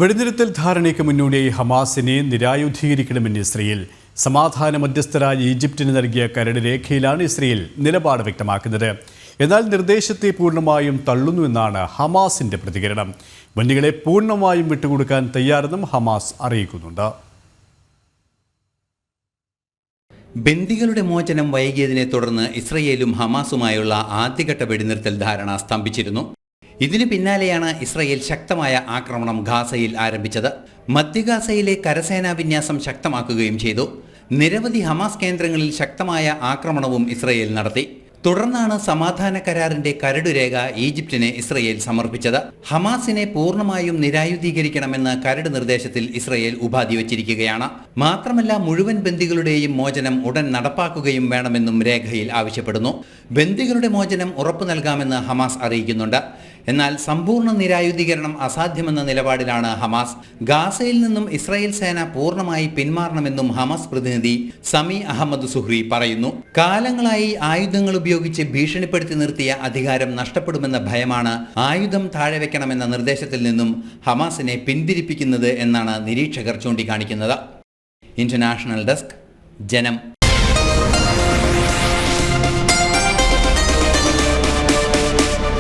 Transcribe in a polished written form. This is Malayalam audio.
വെടിനിർത്തൽ ധാരണയ്ക്ക് മുന്നോടിയായി ഹമാസിനെ നിരായുധീകരിക്കണമെന്ന് ഇസ്രയേൽ. സമാധാന മധ്യസ്ഥരായ ഈജിപ്തിന് നൽകിയ കരട് രേഖയിലാണ് ഇസ്രയേൽ നിലപാട് വ്യക്തമാക്കുന്നത്. എന്നാൽ നിർദ്ദേശത്തെ പൂർണ്ണമായും തള്ളുന്നുവെന്നാണ് ഹമാസിന്റെ പ്രതികരണം. ബന്ദികളെ പൂർണ്ണമായും വിട്ടുകൊടുക്കാൻ തയ്യാറെന്നും ഹമാസ് അറിയിക്കുന്നുണ്ട്. ബന്ദികളുടെ മോചനം വൈകിയതിനെ തുടർന്ന് ഇസ്രയേലും ഹമാസുമായുള്ള ആദ്യഘട്ട വെടിനിർത്തൽ ധാരണ സ്തംഭിച്ചിരുന്നു. ഇതിനു പിന്നാലെയാണ് ഇസ്രയേൽ ശക്തമായ ആക്രമണം ഗാസയിൽ ആരംഭിച്ചത്. മധ്യ ഗാസയിലെ കരസേനാ വിന്യാസം ശക്തമാക്കുകയും ചെയ്തു. നിരവധി ഹമാസ് കേന്ദ്രങ്ങളിൽ ശക്തമായ ആക്രമണവും ഇസ്രയേൽ നടത്തി. തുടർന്നാണ് സമാധാന കരാറിന്റെ കരടുരേഖ ഈജിപ്തിന് ഇസ്രയേൽ സമർപ്പിച്ചത്. ഹമാസിനെ പൂർണ്ണമായും നിരായുധീകരിക്കണമെന്ന കരട് നിർദ്ദേശത്തിൽ ഇസ്രയേൽ ഉപാധി വച്ചിരിക്കുകയാണ്. മാത്രമല്ല, മുഴുവൻ ബന്ദികളുടെയും മോചനം ഉടൻ നടപ്പാക്കുകയും വേണമെന്നും രേഖയിൽ ആവശ്യപ്പെടുന്നു. ബന്ദികളുടെ മോചനം ഉറപ്പു നൽകാമെന്ന് ഹമാസ് അറിയിക്കുന്നുണ്ട്. എന്നാൽ സമ്പൂർണ്ണ നിരായുധീകരണം അസാധ്യമെന്ന നിലപാടിലാണ് ഹമാസ്. ഗാസയിൽ നിന്നും ഇസ്രായേൽ സേന പൂർണ്ണമായി പിന്മാറണമെന്നും ഹമാസ് പ്രതിനിധി സമി അഹമ്മദ് സുഹ്രി പറയുന്നു. കാലങ്ങളായി ആയുധങ്ങൾ ഉപയോഗിച്ച് ഭീഷണിപ്പെടുത്തി നിർത്തിയ അധികാരം നഷ്ടപ്പെടുമെന്ന ഭയമാണ് ആയുധം താഴെ വെക്കണമെന്ന നിർദ്ദേശത്തിൽ നിന്നും ഹമാസിനെ പിന്തിരിപ്പിക്കുന്നത് എന്നാണ് നിരീക്ഷകർ ചൂണ്ടിക്കാണിക്കുന്നത്. ഇന്റർനാഷണൽ ഡെസ്ക്, ജനം.